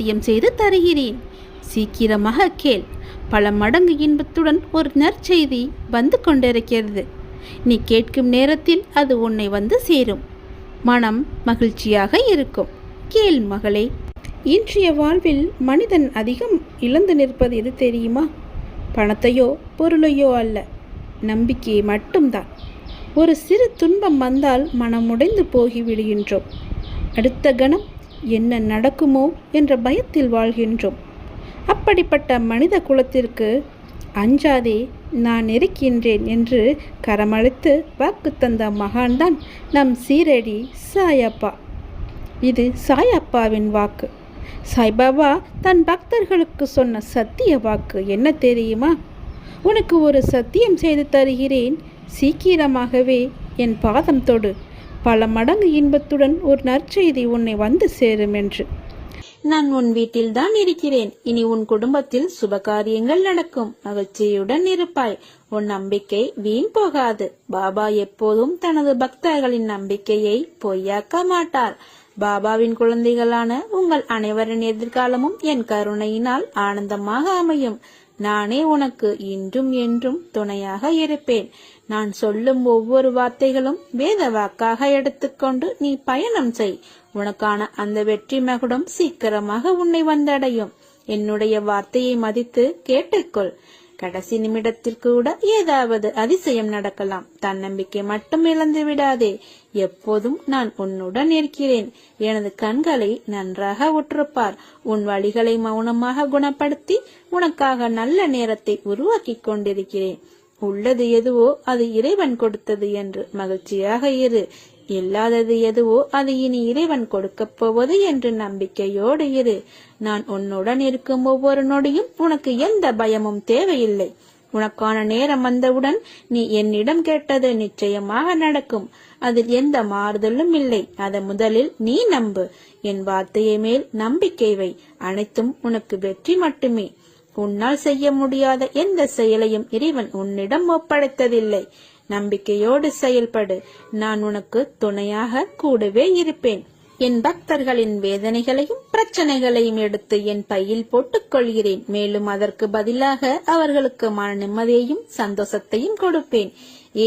சத்தியம் செய்து தருகிறேன். சீக்கிரமாக கேள். பல மடங்கு இன்பத்துடன் ஒரு நற்செய்தி வந்து கொண்டிருக்கிறது. நீ கேட்கும் நேரத்தில் அது உன்னை வந்து சேரும். மனம் மகிழ்ச்சியாக இருக்கும். கேள் மகளே. இன்றைய வாழ்வில் மனிதன் அதிகம் இழந்து நிற்பது எது தெரியுமா? பணத்தையோ பொருளையோ அல்ல, நம்பிக்கையை மட்டும்தான். ஒரு சிறு துன்பம் வந்தால் மனமுடைந்து போகி விடுகின்றோம். அடுத்த கணம் என்ன நடக்குமோ என்ற பயத்தில் வாழ்கின்றோம். அப்படிப்பட்ட மனித குலத்திற்கு அஞ்சாதே, நான் இருக்கின்றேன் என்று கரமளித்து வாக்கு தந்த மகான்தான் நம் சீரடி சாயப்பா. இது சாயப்பாவின் வாக்கு. சாய்பாபா தன் பக்தர்களுக்கு சொன்ன சத்திய வாக்கு என்ன தெரியுமா? உனக்கு ஒரு சத்தியம் செய்து தருகிறேன். சீக்கிரமாகவே என் பாதம் தொடு. பல மடங்கு இன்பத்துடன் ஒரு நற்செய்தி உன்னை வந்து சேரும் என்று. நான் உன் வீட்டில் தான் இருக்கிறேன். இனி உன் குடும்பத்தில் சுபகாரியங்கள் நடக்கும். மகிழ்ச்சியுடன் இருப்பாய். உன் நம்பிக்கை வீண் போகாது. பாபா எப்போதும் தனது பக்தர்களின் நம்பிக்கையை பொய்யாக்க மாட்டார். பாபாவின் குழந்தைகளான உங்கள் அனைவரின் எதிர்காலமும் என் கருணையினால் ஆனந்தமாக அமையும். நானே உனக்கு இன்றும் என்றும் துணையாக இருப்பேன். நான் சொல்லும் ஒவ்வொரு வார்த்தைகளும் வேத வாக்காக எடுத்துக்கொண்டு நீ பயணம் செய். உனக்கான அந்த வெற்றி மகுடம் சீக்கிரமாக உன்னை வந்தடையும். என்னுடைய வார்த்தையை மதித்து கேட்டுக்கொள். கடைசி நிமிடத்தில் கூட ஏதாவது அதிசயம் நடக்கலாம். தன்னம்பிக்கை மட்டும் இழந்து விடாதே. எப்போதும் நான் உன்னுடன் இருக்கிறேன். எனது கண்களை நன்றாக உற்றுப்பார். உன் வழிகளை மௌனமாக குணப்படுத்தி உனக்காக நல்ல நேரத்தை உருவாக்கி கொண்டிருக்கிறேன். உள்ளது எதுவோ அது இறைவன் கொடுத்தது என்று மகிழ்ச்சியாக இரு. இல்லாதது எதுவோ அது இனி இறைவன் கொடுக்கப் போவது என்று நம்பிக்கையோடு இரு. நான் உன்னுடன் இருக்கும் ஒவ்வொரு நொடியும் உனக்கு எந்த பயமும் தேவையில்லை. உனக்கான நேரம் வந்தவுடன் நீ என்னிடம் கேட்டது நிச்சயமாக நடக்கும். அதில் எந்த மாறுதலும் இல்லை. அதை முதலில் நீ நம்பு. என் வார்த்தையை மேல் நம்பிக்கை வை. அனைத்தும் உனக்கு வெற்றி மட்டுமே. உன்னால் செய்ய முடியாத எந்த செயலையும் இறைவன் உன்னிடம் ஒப்படைத்ததில்லை. நம்பிக்கையோடு செயல்படு. நான் உனக்கு துணையாக கூடவே இருப்பேன். என் பக்தர்களின் வேதனைகளையும் பிரச்சனைகளையும் எடுத்து என் பையில் போட்டுக் கொள்கிறேன். மேலும் அதற்கு பதிலாக அவர்களுக்கு மன நிம்மதியையும் சந்தோஷத்தையும் கொடுப்பேன்.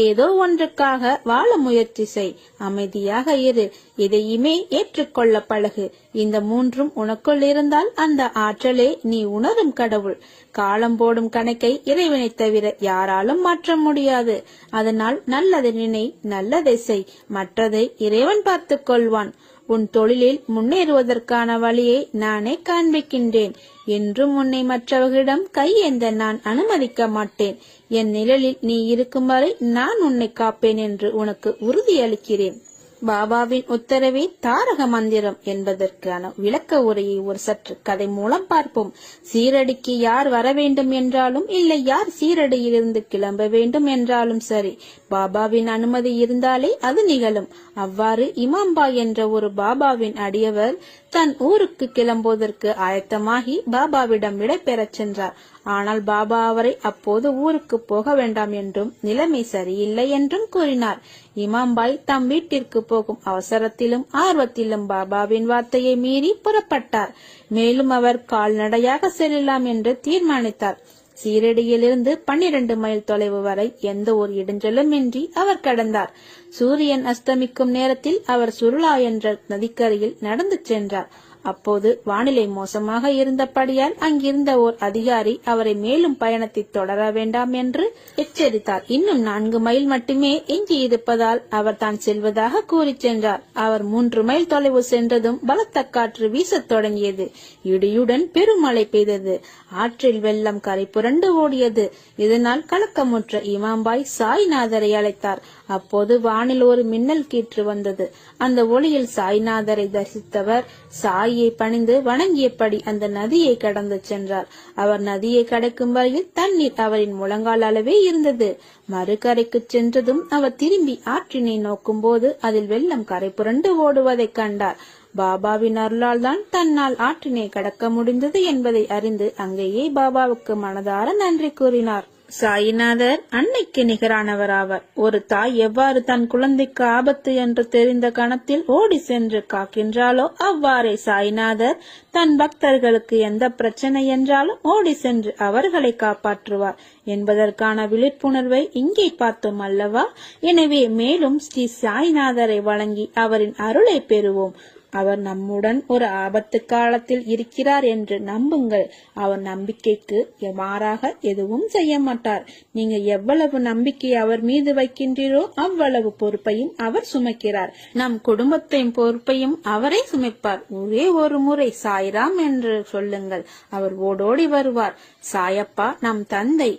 ஏதோ ஒன்றுக்காக வாழ முயற்சி செய். அமைதியாக இரு. எதையுமே ஏற்றுக்கொள்ள பழகு. இந்த மூன்றும் உனக்குள் இருந்தால் அந்த ஆற்றலே நீ உணரும் கடவுள். காலம் போடும் கணக்கை இறைவனை தவிர யாராலும் மாற்ற முடியாது. அதனால் நல்லதை நினை, நல்லதை செய். மற்றதை இறைவன் பார்த்துக் கொள்வான். உன் தொழிலில் முன்னேறுவதற்கான வழியை நானே காண்பிக்கின்றேன். என்றும் உன்னை மற்றவர்களிடம் கையேந்த நான் அனுமதிக்க மாட்டேன். என் நிழலில் நீ இருக்கும் வரை நான் உன்னை காப்பேன் என்று உனக்கு உறுதியளிக்கிறேன். பாபாவின் உத்தரவே தாரக மந்திரம் என்பதற்கான விளக்க உரையை ஒரு சற்று கதை மூலம் பார்ப்போம். சீரடிக்கு யார் வர வேண்டும் என்றாலும் இல்லை, யார் சீரடியிலிருந்து கிளம்ப வேண்டும் என்றாலும் சரி, பாபாவின் அனுமதி இருந்தாலே அது நிகழும். அவ்வாறு இமாம்பாய் என்ற ஒரு பாபாவின் அடியவர் தன் ஊருக்கு கிளம்புவதற்கு ஆயத்தமாகி பாபாவிடம் விடை பெறச் சென்றார். ஆனால் பாபா அவரை அப்போது ஊருக்கு போக வேண்டாம் என்றும் நிலைமை சரியில்லை என்றும் கூறினார். இமாம்பாய் தம் வீட்டிற்கு போகும் அவசரத்திலும் ஆர்வத்திலும் பாபாவின் வார்த்தையை மீறி புறப்பட்டார். மேலும் அவர் கால்நடையாக செல்லலாம் என்று தீர்மானித்தார். சீரடியிலிருந்து 12 மைல் தொலைவு வரை எந்த ஒரு இடைஞ்சலும் இன்றி அவர் கடந்தார். சூரியன் அஸ்தமிக்கும் நேரத்தில் அவர் சுருளா என்ற நதிக்கரையில் நடந்து சென்றார். அப்போது வானிலை மோசமாக இருந்தபடியால் அங்கிருந்த ஓர் அதிகாரி அவரை மேலும் பயணத்தை தொடர வேண்டாம் என்று எச்சரித்தார். இன்னும் 4 மைல் மட்டுமே எஞ்சி இருப்பதால் அவர் தான் செல்வதாக கூறி சென்றார். அவர் 3 மைல் தொலைவு சென்றதும் பலத்த காற்று வீசத் தொடங்கியது. இடியுடன் பெருமழை பெய்தது. ஆற்றில் வெள்ளம் கரை புரண்டு ஓடியது. இதனால் கலக்கமுற்ற இமாம்பாய் சாய்நாதரை அழைத்தார். அப்போது வானில் ஒரு மின்னல் கீற்று வந்தது. அந்த ஒளியில் சாய்நாதரை தரிசித்தவர் சாயை பணிந்து வணங்கியபடி அந்த நதியை கடந்து சென்றார். அவர் நதியை கடக்கும் வரையில் தண்ணீர் அவரின் முழங்கால் அளவே இருந்தது. மறுகரைக்கு சென்றதும் அவர் திரும்பி ஆற்றினை நோக்கும் போது அதில் வெள்ளம் கரை புரண்டு ஓடுவதை கண்டார். பாபாவின் அருளால் தான் தன்னால் ஆற்றினை கடக்க முடிந்தது என்பதை அறிந்து அங்கேயே பாபாவுக்கு மனதார நன்றி கூறினார். சாயிநாதர் அன்னைக்கு நிகரானவராவார். ஒரு தாய் எவ்வாறு தன் குழந்தைக்கு ஆபத்து என்று தெரிந்த கணத்தில் ஓடி சென்று காக்கின்றாலோ அவ்வாறே சாயிநாதர் தன் பக்தர்களுக்கு எந்த பிரச்சனை என்றாலும் ஓடி சென்று அவர்களை காப்பாற்றுவார் என்பதற்கான விழிப்புணர்வை இங்கே பார்த்தோம் அல்லவா? எனவே மேலும் ஸ்ரீ சாய்நாதரை வழங்கி அவரின் அருளை பெறுவோம். அவர் நம்முடன் ஒரு ஆபத்து காலத்தில் இருக்கிறார் என்று நம்புங்கள். அவர் நம்பிக்கைக்கு மாறாக எதுவும் செய்ய மாட்டார். நீங்க எவ்வளவு நம்பிக்கை அவர் மீது வைக்கின்றீரோ அவ்வளவு பொறுப்பையும் அவர் சுமக்கிறார். நம் குடும்பத்தின் பொறுப்பையும் அவரே சுமைப்பார். ஒரே ஒரு முறை சாய்ராம் என்று சொல்லுங்கள், அவர் ஓடோடி வருவார். சாயப்பா நம் தந்தை,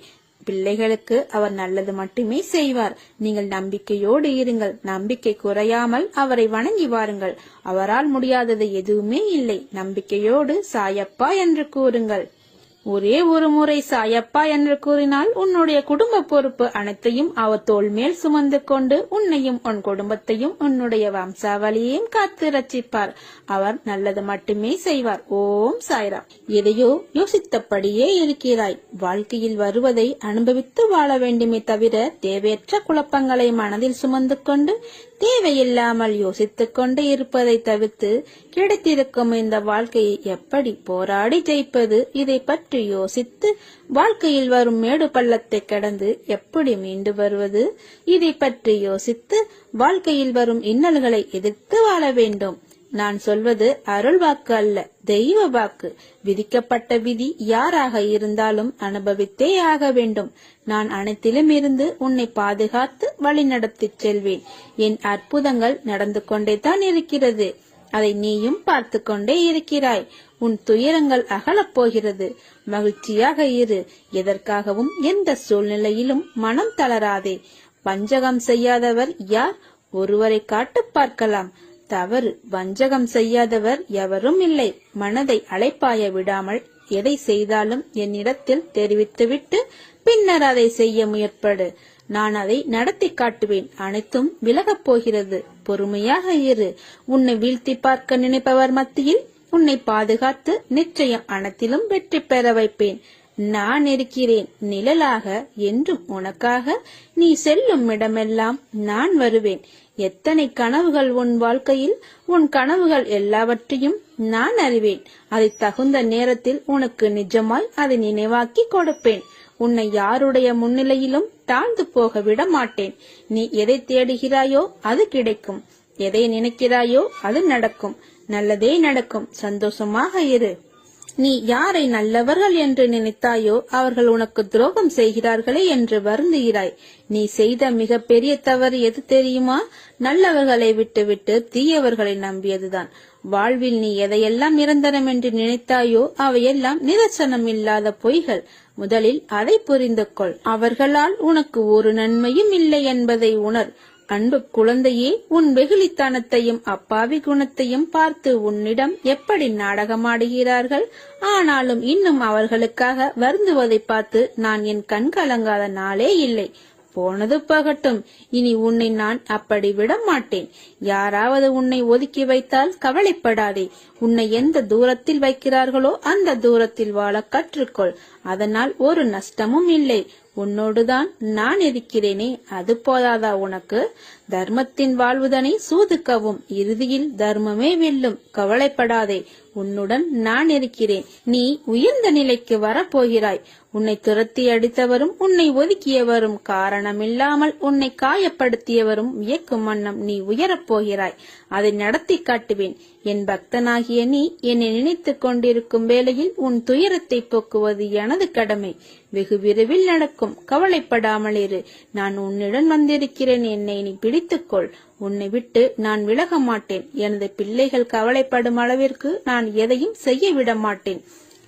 பிள்ளைகளுக்கு அவர் நல்லது மட்டுமே செய்வார். நீங்கள் நம்பிக்கையோடு இருங்கள். நம்பிக்கை குறையாமல் அவரை வணங்கி வாருங்கள். அவரால் முடியாதது எதுவுமே இல்லை. நம்பிக்கையோடு சாயப்பா என்று கூறுங்கள். ஒரே ஒரு முறை சாயப்பா என்று கூறினால் உன்னுடைய குடும்ப பொறுப்பு அனைத்தையும் அவர் தோள் மேல் சுமந்து கொண்டு உன்னையும் உன் குடும்பத்தையும் உன்னுடைய வம்சாவளியையும் காத்து ரட்சிப்பார். அவர் நல்லது மட்டுமே செய்வார். ஓம் சாய்ராம். எதையோ யோசித்தபடியே இருக்கிறாய். வாழ்க்கையில் வருவதை அனுபவித்து வாழ வேண்டுமே தவிர தேவையற்ற குழப்பங்களை மனதில் சுமந்து கொண்டு தேவையில்லாமல் யோசித்துக் கொண்டு இருப்பதை தவிர்த்து கிடைத்திருக்கும் இந்த வாழ்க்கையை எப்படி போராடி ஜெயிப்பது, இதை பற்றி யோசித்து வாழ்க்கையில் வரும் மேடு பள்ளத்தை கடந்து எப்படி மீண்டு வருவது, இதை பற்றி யோசித்து வாழ்க்கையில் வரும் இன்னல்களை எதிர்த்து வாழ வேண்டும். நான் சொல்வது அருள் வாக்கு அல்ல, தெய்வ வாக்கு. விதிக்கப்பட்ட விதி யாராக இருந்தாலும் அனுபவித்தே ஆக வேண்டும். நான் அனைத்திலும் இருந்து உன்னை பாதுகாத்து வழி நடத்தி செல்வேன். என் அற்புதங்கள் நடந்து கொண்டே தான் இருக்கிறது. அதை நீயும் பார்த்து கொண்டே இருக்கிறாய். உன் துயரங்கள் அகலப் போகிறது. மகிழ்ச்சியாக இரு. எதற்காகவும் எந்த சூழ்நிலையிலும் மனம் தளராதே. வஞ்சகம் செய்யாதவர் யார்? ஒருவரை காட்டு பார்க்கலாம். தவறு. வஞ்சகம் செய்யாதவர் எவரும் இல்லை. மனதை அலைப்பாய விடாமல் எதை செய்தாலும் என்னிடத்தில் தெரிவித்துவிட்டு பின்னர் அதை செய்ய முயற்படு. நான் அதை நடத்தி காட்டுவேன். அனைத்தும் விலகப் போகிறது. பொறுமையாக இரு. உன்னை வீழ்த்தி பார்க்க நினைப்பவர் மத்தியில் உன்னை பாதுகாத்து நிச்சயம் அனைத்திலும் வெற்றி பெற வைப்பேன். நான் இருக்கிறேன் நிழலாக என்றும் உனக்காக. நீ செல்லும் இடமெல்லாம் நான் வருவேன். எத்தனை கனவுகள் உன் வாழ்க்கையில், உன் கனவுகள் எல்லாவற்றையும் நான் அறிவேன். அதை தகுந்த நேரத்தில் உனக்கு நிஜமாய் அதை நினைவாக்கி கொடுப்பேன். உன்னை யாருடைய முன்னிலையிலும் தாழ்ந்து போக விட மாட்டேன். நீ எதை தேடுகிறாயோ அது கிடைக்கும். எதை நினைக்கிறாயோ அது நடக்கும். நல்லதே நடக்கும். சந்தோஷமாக இரு. நீ யாரை நல்லவர்கள் என்று நினைத்தாயோ அவர்கள் உனக்கு துரோகம் செய்கிறார்களே என்று வருந்துகிறாய். நீ செய்த மிக பெரிய தவறு எது தெரியுமா? நல்லவர்களை விட்டுவிட்டு தீயவர்களை நம்பியதுதான். வாழ்வில் நீ எதையெல்லாம் நிரந்தரம் என்று நினைத்தாயோ அவையெல்லாம் நிதர்சனம் இல்லாத பொய்கள். முதலில் அதை புரிந்து கொள். அவர்களால் உனக்கு ஒரு நன்மையும் இல்லை என்பதை உணர். அன்பு குழந்தையே, உன் வெகுளித்தனத்தையும் அப்பாவி குணத்தையும் பார்த்து உன்னிடம் எப்படி நாடகமாடுகிறார்கள். ஆனாலும் இன்னும் அவர்களுக்காக வருந்துவதை பார்த்து நான் என் கண் கலங்காத நாளே இல்லை. போனது போகட்டும். இனி உன்னை நான் அப்படி விட மாட்டேன். யாராவது உன்னை ஒதுக்கி வைத்தால் கவலைப்படாதே. உன்னை எந்த தூரத்தில் வைக்கிறார்களோ அந்த தூரத்தில் வாழ கற்றுக்கொள். அதனால் ஒரு நஷ்டமும் இல்லை. உன்னோடுதான் நான் இருக்கிறேனே, அது போதாதா உனக்கு? தர்மத்தின் வாழ்வுதனை சூதுக்கவும் இறுதியில் தர்மமே வெல்லும். கவலைப்படாதே, உன்னுடன் நான் இருக்கிறேன். நீ உயர்ந்த நிலைக்கு வரப்போகிறாய். உன்னை துரத்தி அடித்தவரும் உன்னை ஒதுக்கியவரும் காரணமில்லாமல் உன்னை காயப்படுத்தியவரும் வியக்கும் வண்ணம் நீ உயரப் போகிறாய். அதை நடத்தி காட்டுவேன். என் பக்தனாகிய நீ என்னை நினைத்துக் கொண்டிருக்கும் வேளையில் உன் துயரத்தை போக்குவது எனது கடமை. வெகு விரைவில் நடக்கும். கவலைப்படாமல் இரு. நான் உன்னிடம் வந்திருக்கிறேன். என்னை நீ பிடித்துக்கொள். உன்னை விட்டு நான் விலக மாட்டேன். எனது பிள்ளைகள் கவலைப்படும் அளவிற்கு நான் எதையும் செய்ய விட மாட்டேன்.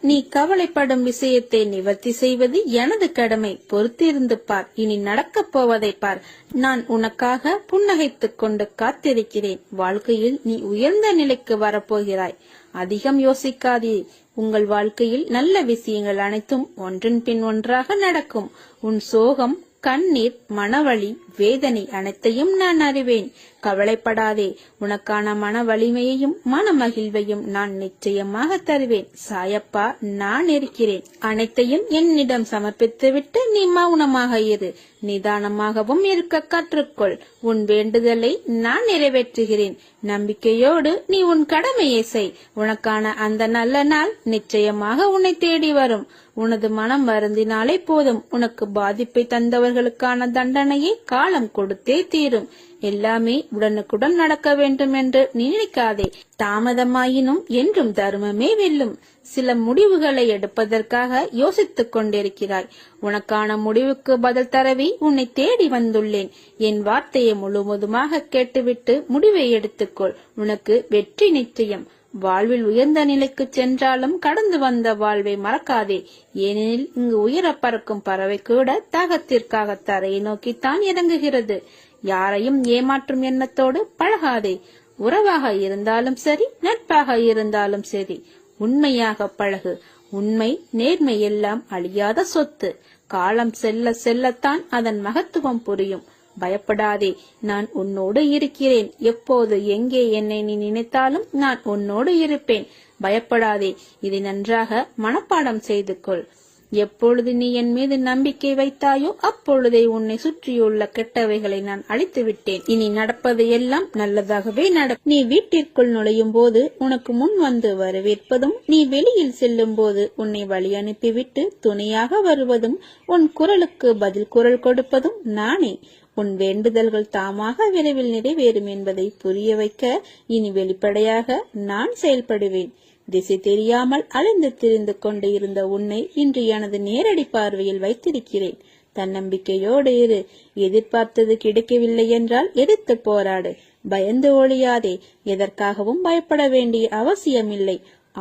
நீ கவலைப்படும் விஷயத்தை நிவர்த்தி செய்வது எனது கடமை. பொறுத்திருந்து பார். இனி நடக்கப் போவதை பார். நான் உனக்காக புன்னகைத்துக் கொண்டு காத்திருக்கிறேன். வாழ்க்கையில் நீ உயர்ந்த நிலைக்கு வரப்போகிறாய். அதிகம் யோசிக்காதே. உங்கள் வாழ்க்கையில் நல்ல விஷயங்கள் அனைத்தும் ஒன்றின் பின் ஒன்றாக நடக்கும். உன் சோகம் கண்ணீர், மனவலி, வேதனை அனைத்தையும் நான் அறிவேன். கவலைப்படாதே, உனக்கான மன வலிமையையும் மன மகிழ்வையும் நான் நிச்சயமாக தருவேன். சாயப்பா, நான் இருக்கிறேன். அனைத்தையும் என்னிடம் சமர்ப்பித்துவிட்டு நீ மௌனமாக இரு. நிதானமாகவும் இருக்க கற்றுக்கொள். உன் வேண்டுதலை நான் நிறைவேற்றுகிறேன். நம்பிக்கையோடு நீ உன் கடமையை செய். உனக்கான அந்த நல்ல நாள் நிச்சயமாக உன்னை தேடி வரும். உனது மனம் வருந்தினாலே போதும். உனக்கு பாதிப்பை தந்தவர்களுக்கான தண்டனையை காலம் கொடுத்தே தீரும். எல்லாமே உடனுக்குடன் நடக்க வேண்டும் என்று நினைக்காதே. தாமதமாயினும் என்றும் தர்மமே வெல்லும். சில முடிவுகளை எடுப்பதற்காக யோசித்துக் கொண்டிருக்கிறாய். உனக்கான முடிவுக்கு பதில் தரவே உன்னை தேடி வந்துள்ளேன். என் வார்த்தையை முழுவதுமாக கேட்டுவிட்டு முடிவை எடுத்துக்கொள். உனக்கு வெற்றி நிச்சயம். வாழ்வில் உயர்ந்த நிலைக்கு சென்றாலும் கடந்து வந்த வாழ்வை மறக்காதே. ஏனெனில் இங்கு உயர பறக்கும் பறவை கூட தாகத்திற்காக தரையை நோக்கித்தான் இறங்குகிறது. யாரையும் ஏமாற்றும் எண்ணத்தோடு பழகாதே. உறவாக இருந்தாலும் சரி, நட்பாக இருந்தாலும் சரி, உண்மையாக பழகு. உண்மை, நேர்மை எல்லாம் அழியாத சொத்து. காலம் செல்ல செல்லத்தான் அதன் மகத்துவம் புரியும். பயப்படாதே, நான் உன்னோடு இருக்கிறேன். எப்போது எங்கே என்னை நீ நினைத்தாலும் நான் உன்னோடு இருப்பேன். பயப்படாதே. இதை நன்றாக மனப்பாடம் செய்து கொள். எப்பொழுது நீ என் மீது நம்பிக்கை வைத்தாயோ அப்பொழுதே உன்னை சுற்றியுள்ள கெட்டவைகளை நான் அழித்து விட்டேன். இனி நடப்பது எல்லாம் நல்லதாகவே நடக்கும். நீ வீட்டிற்குள் நுழையும் போது உனக்கு முன் வந்து வரவேற்பதும், நீ வெளியில் செல்லும் போது உன்னை வழி அனுப்பிவிட்டு துணையாக வருவதும், உன் குரலுக்கு பதில் குரல் கொடுப்பதும் நானே. உன் வேண்டுதல்கள் தாமாக விரைவில் நிறைவேறும் என்பதை புரிய வைக்க இனி வெளிப்படையாக நான் செயல்படுவேன். திசை தெரியாமல் அலைந்து திரிந்து கொண்டு இருந்த உன்னை இன்று எனது நேரடி பார்வையில் வைத்திருக்கிறேன். தன்னம்பிக்கையோடு இரு. எதிர்பார்த்தது கிடைக்கவில்லை என்றால் எதிர்த்து போராடு. பயந்து ஒழியாதே. எதற்காகவும் பயப்பட வேண்டிய அவசியமில்லை.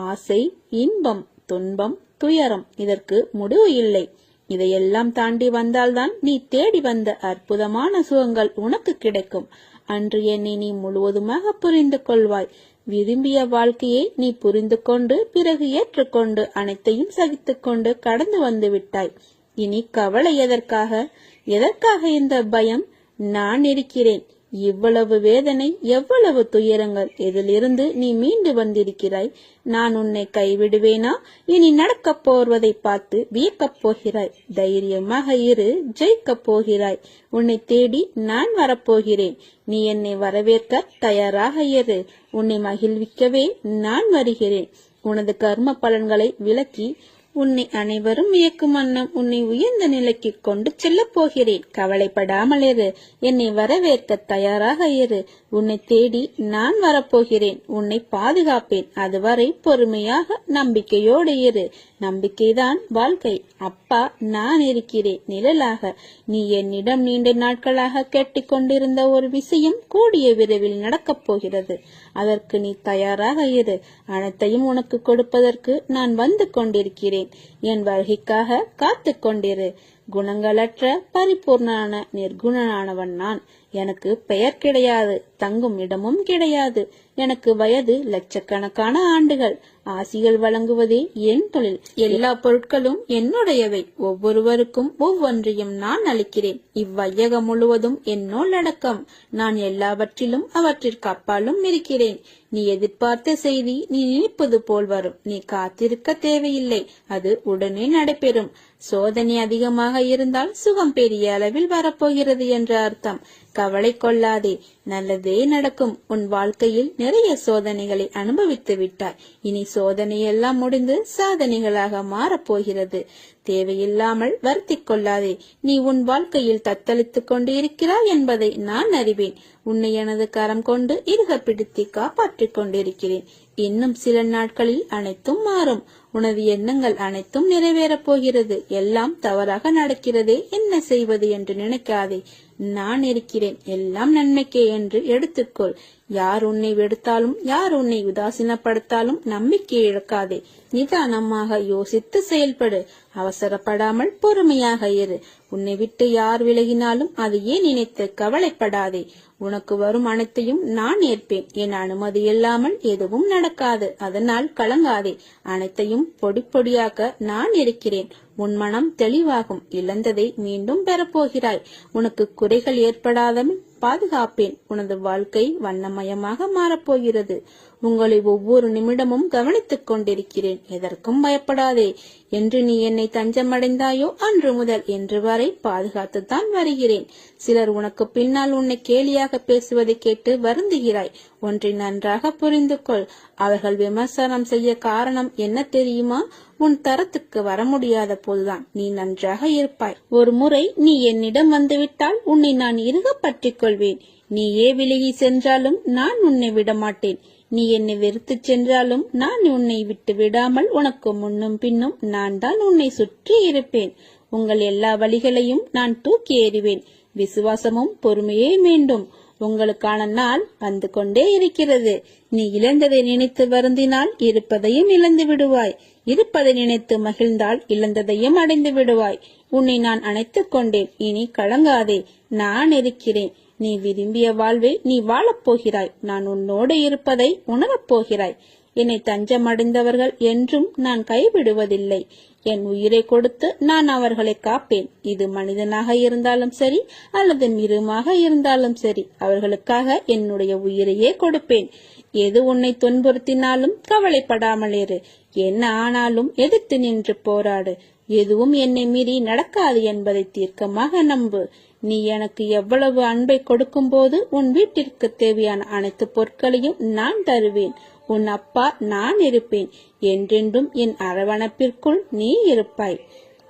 ஆசை, இன்பம், துன்பம், துயரம் இதற்கு முடிவு இல்லை. இதையெல்லாம் தாண்டி வந்தால்தான் நீ தேடி வந்த அற்புதமான சுகங்கள் உனக்கு கிடைக்கும். அன்று என்னை நீ முழுவதுமாக புரிந்து கொள்வாய். விரும்பிய வாழ்க்கையை நீ புரிந்து கொண்டு பிறகு ஏற்றுக்கொண்டு அனைத்தையும் சகித்துக் கொண்டு கடந்து வந்து விட்டாய். இனி கவலை எதற்காக? எதற்காக இந்த பயம்? நான் இருக்கிறேன். இவ்வளவு வேதனை, எவ்வளவு துயரங்கள், இதிலிருந்து நீ மீண்டு வந்திருக்கிறாய். நான் உன்னை கைவிடுவேனா? இனி நடக்கப் போவதை பார்த்து வியக்கப் போகிறாய். தைரியமாக இரு, ஜெயிக்கப் போகிறாய். உன்னை தேடி நான் வரப்போகிறேன். நீ என்னை வரவேற்க தயாராக இரு. உன்னை மகிழ்விக்கவே நான் வருகிறேன். உனது கர்ம பலன்களை விலக்கி உன்னை அனைவரும் வியக்கும் வண்ணம் உன்னை உயர்ந்த நிலைக்கு கொண்டு செல்ல போகிறேன். கவலைப்படாமல் இரு. என்னை வரவேற்க தயாராக இரு. உன்னை தேடி நான் வரப்போகிறேன். உன்னை பாதுகாப்பேன். அதுவரை பொறுமையாக நம்பிக்கையோடு இரு. நம்பிக்கைதான் வாழ்க்கை. அப்பா, நான் இருக்கிறேன் நிழலாக. நீ என்னிடம் நீண்ட நாட்களாக கேட்டுக்கொண்டிருந்த ஒரு விஷயம் கூடிய விரைவில் நடக்கப் போகிறது. அதற்கு நீ தயாராக இரு. அனைத்தையும் உனக்கு கொடுப்பதற்கு நான் வந்து கொண்டிருக்கிறேன். என் வருகைக்காக காத்து கொண்டிரு. குணங்களற்ற பரிபூர்ணான நிர்குணனானவன் நான். எனக்கு பெயர் கிடையாது, தங்கும் இடமும் கிடையாது. எனக்கு வயது லட்சக்கணக்கான ஆண்டுகள். ஆசிகள் வழங்குவதே என் தொழில். எல்லா பொருட்களும் என்னுடையவை. ஒவ்வொருவருக்கும் ஒவ்வொன்றையும் நான் அளிக்கிறேன். இவ்வையகம் முழுவதும் என்னோல் அடக்கம். நான் எல்லாவற்றிலும் அவற்றிற்கு அப்பாலும் இருக்கிறேன். நீ எதிர்பார்த்த செய்தி நீ நினைப்பது போல் வரும். நீ காத்திருக்க தேவையில்லை. அது உடனே நடைபெறும். சோதனை அதிகமாக இருந்தால் சுகம் பெரிய அளவில் வரப்போகிறது என்ற அர்த்தம். கவலை கொள்ளாதே, நல்லதே நடக்கும். உன் வாழ்க்கையில் நிறைய சோதனைகளை அனுபவித்து விட்டாய். இனி சோதனையெல்லாம் முடிந்து சாதனைகளாக மாறப்போகிறது. தேவையில்லாமல் வருத்திக் கொள்ளாதே. நீ உன் வாழ்க்கையில் தத்தளித்துக் கொண்டு இருக்கிறாய் என்பதை நான் அறிவேன். உன்னை எனது கரம் கொண்டு இறுக பிடித்து காப்பாற்றிக் கொண்டிருக்கிறேன். இன்னும் சில நாட்களில் அனைத்தும் மாறும். உனது எண்ணங்கள் அனைத்தும் நிறைவேறப் போகிறது. எல்லாம் தவறாக நடக்கிறதே, என்ன செய்வது என்று நினைக்காதே. நான் இருக்கிறேன். எல்லாம் நன்மைக்கே என்று எடுத்துக்கொள். யார் உன்னை வெறுத்தாலும், யார் உன்னை உதாசீனப்படுத்தாலும் நம்பிக்கை இழக்காதே. நிதானமாக யோசித்து செயல்படு. அவசரப்படாமல் பொறுமையாக இரு. உன்னை விட்டு யார் விலகினாலும் அதையே நினைத்து கவலைப்படாதே. உனக்கு வரும் அனைத்தையும் நான் ஏற்பேன். என் அனுமதி இல்லாமல் எதுவும் நடக்காது. அதனால் கலங்காதே. அனைத்தையும் பொடி பொடியாக்க நான் இருக்கிறேன். உன் மனம் தெளிவாகும். இழந்ததை மீண்டும் பெறப்போகிறாய். உனக்கு குறைகள் ஏற்படாத பாதுகாப்பேன். உனது வாழ்க்கை வண்ணமயமாக மாறப்போகிறது. உங்களை ஒவ்வொரு நிமிடமும் கவனித்துக் கொண்டிருக்கிறேன். எதற்கும் பயப்படாதே. என்று நீ என்னை தஞ்சமடைந்தாயோ அன்று முதல் என்று வரை பாதுகாத்துத்தான் வருகிறேன். சிலர் உனக்கு பின்னால் உன்னை கேலியாக பேசுவதை கேட்டு வருந்துகிறாய். ஒன்றை நன்றாக புரிந்து கொள். அவர்கள் விமர்சனம் செய்ய காரணம் என்ன தெரியுமா? உன் தரத்துக்கு வர முடியாத போதுதான் நீ நன்றாக இருப்பாய். ஒரு முறை நீ என்னிடம் வந்துவிட்டால் உன்னை நான் இறுக பற்றிக் கொள்வேன். நீயே விலகி சென்றாலும் நான் உன்னை விடமாட்டேன். நீ என்னை வெறுத்து சென்றாலும் நான் உன்னை விட்டு விடாமல் உனக்கு முன்னும் பின்னும் நான் தான் உன்னை சுற்றி இருப்பேன். உங்கள் எல்லா வழிகளையும் நான் தூக்கி எறிவேன். விசுவாசமும் பொறுமையே வேண்டும். உங்களுக்கான நாள் வந்து கொண்டே இருக்கிறது. நீ இழந்ததை நினைத்து வருந்தினால் இருப்பதையும் இழந்து விடுவாய். இருப்பதை நினைத்து மகிழ்ந்தால் இழந்ததையும் அடைந்து விடுவாய். உன்னை நான் அணைத்துக் கொண்டேன். இனி கலங்காதே. நான் இருக்கிறேன். நீ விரும்பிய வாழ்வை நீ வாழப்போகிறாய். நான் உன்னோடு இருப்பதை உணரப் போகிறாய். என்னை தஞ்சமடைந்தவர்கள் என்றும் நான் கைவிடுவதில்லை. என் உயிரை கொடுத்து நான் அவர்களை காப்பேன். இது மனிதனாக இருந்தாலும் சரி அல்லது மிருகமாக இருந்தாலும் சரி, அவர்களுக்காக என்னுடைய உயிரையே கொடுப்பேன். எது உன்னை துன்புறுத்தினாலும் கவலைப்படாமல் இரு. என்ன ஆனாலும் எதிர்த்து நின்று போராடு. எதுவும் என்னை மீறி நடக்காது என்பதை தீர்க்கமாக நம்பு. நீ எனக்கு எவ்வளவு அன்பை கொடுக்கும் போது உன் வீட்டிற்கு தேவையான அனைத்து பொருட்களையும் நான் தருவேன். உன் அப்பா நான் இருப்பேன். என்றென்றும் என் அரவணைப்பிற்குள் நீ இருப்பாய்.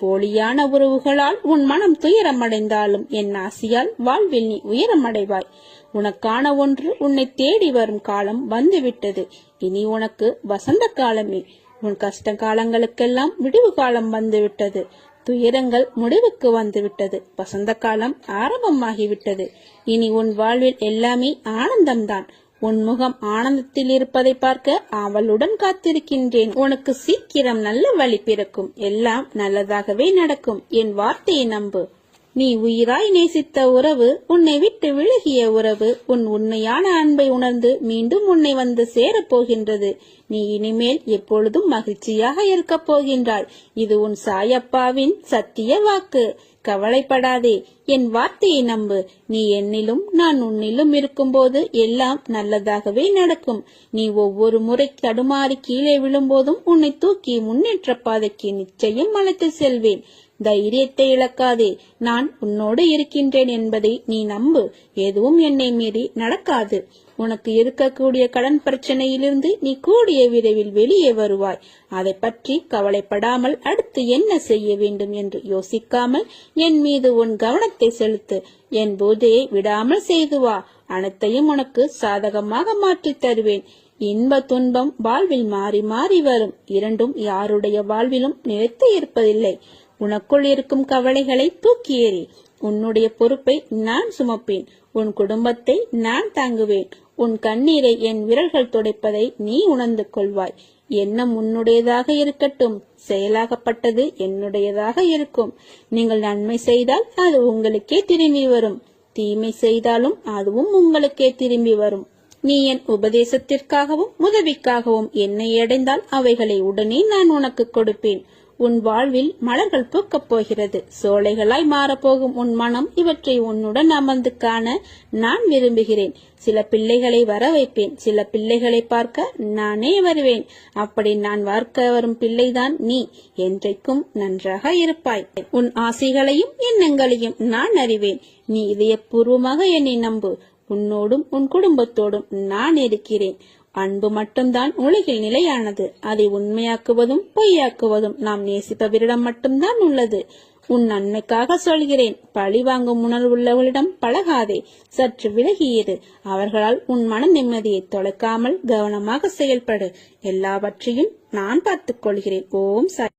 போலியான உறவுகளால் உன் மனம் துயரமடைந்தாலும் என் ஆசையால் வாழ்வில் நீ உயரமடைவாய். உனக்கான ஒன்று உன்னை தேடி வரும் காலம் வந்துவிட்டது. இனி உனக்கு வசந்த காலமே. உன் கஷ்ட காலங்களுக்கெல்லாம் விடிவு காலம் வந்துவிட்டது. துயரங்கள் முடிவுக்கு வந்துவிட்டது. வசந்த காலம் ஆரம்பமாகிவிட்டது. இனி உன் வாழ்வில் எல்லாமே ஆனந்தம்தான். உன் முகம் ஆனந்தத்தில் இருப்பதை பார்க்க அவளுடன் காத்திருக்கின்றேன். உனக்கு சீக்கிரம் நல்ல வழி பிறக்கும். எல்லாம் நல்லதாகவே நடக்கும். என் வார்த்தையை நம்பு. நீ உயிராய் நேசித்த உறவு, உன்னை விட்டு விலகிய உறவு, உன் உண்மையான அன்பை உணர்ந்து மீண்டும் உன்னை வந்து சேரப்போகின்றது. நீ இனிமேல் எப்பொழுதும் மகிழ்ச்சியாக இருக்க போகின்றாய். இது உன் சாயப்பாவின் சத்திய வாக்கு. கவலைப்படாதே. என் வார்த்தையை நம்பு. நீ என்னிலும் நான் உன்னிலும் இருக்கும்போது எல்லாம் நல்லதாகவே நடக்கும். நீ ஒவ்வொரு முறை தடுமாறி கீழே விழும்போதும் உன்னை தூக்கி முன்னேற்ற பாதைக்கு நிச்சயம் அழைத்து செல்வேன். தைரியத்தை இழக்காதே. நான் உன்னோடு இருக்கின்றேன் என்பதை நீ நம்பு. எதுவும் என்னை மீறி நடக்காது. உனக்கு இருக்கக்கூடிய கடன் பிரச்சனையிலிருந்து நீ கூடிய விரைவில் வெளியே வருவாய். அதை பற்றி கவலைப்படாமல் அடுத்து என்ன செய்ய வேண்டும் என்று யோசிக்காமல் என் மீது உன் கவனத்தை செலுத்து. என் பூஜையை விடாமல் செய்து வா. அனைத்தையும் உனக்கு சாதகமாக மாற்றித் தருவேன். இன்ப துன்பம் வாழ்வில் மாறி மாறி வரும். இரண்டும் யாருடைய வாழ்விலும் நிலைத்து இருப்பதில்லை. உனக்குள் இருக்கும் கவலைகளை தூக்கி எறி. உன்னுடைய பொறுப்பை நான் சுமப்பேன். உன் குடும்பத்தை நான் தாங்குவேன். உன் கண்ணீரை என் விரல்கள் துடைப்பதை நீ உணர்ந்து கொள்வாய். எண்ணம் உன்னுடையதாக இருக்கட்டும். செயலாகப்பட்டது என்னுடையதாக இருக்கும். நீங்கள் நன்மை செய்தால் அது உங்களுக்கே திரும்பி வரும். தீமை செய்தாலும் அதுவும் உங்களுக்கே திரும்பி வரும். நீ என் உபதேசத்திற்காகவும் உதவிக்காகவும் என்னை அடைந்தால் அவைகளை உடனே நான் உனக்கு கொடுப்பேன். உன் வாழ்வில் மலர்கள் பூக்கப் போகிறது. சோலைகளாய் மாறப்போகும் உன் மனம் இவற்றை உன்னுடன் அமர்ந்து காண நான் விரும்புகிறேன். சில பிள்ளைகளை வர வைப்பேன். சில பிள்ளைகளை பார்க்க நானே வருவேன். அப்படி நான் பார்க்க வரும் பிள்ளைதான் நீ. என்றைக்கும் நன்றாக இருப்பாய். உன் ஆசைகளையும் எண்ணங்களையும் நான் அறிவேன். நீ இதயபூர்வமாக என்னை நம்பு. உன்னோடும் உன் குடும்பத்தோடும் நான் இருக்கிறேன். அன்பு மட்டும்தான் உலகில் நிலையானது. அதை உண்மையாக்குவதும் பொய்யாக்குவதும் நாம் நேசிப்பவரிடம் மட்டும்தான் உள்ளது. உன் நன்மைக்காக சொல்கிறேன். பழி வாங்கும் உணர்வுள்ளவர்களிடம் பழகாதே. சற்று விலகியிரு. அவர்களால் உன் மன நிம்மதியை தொலைக்காமல் கவனமாக செயல்படு. எல்லாவற்றையும் நான் பார்த்துக் கொள்கிறேன். ஓம் சாய்.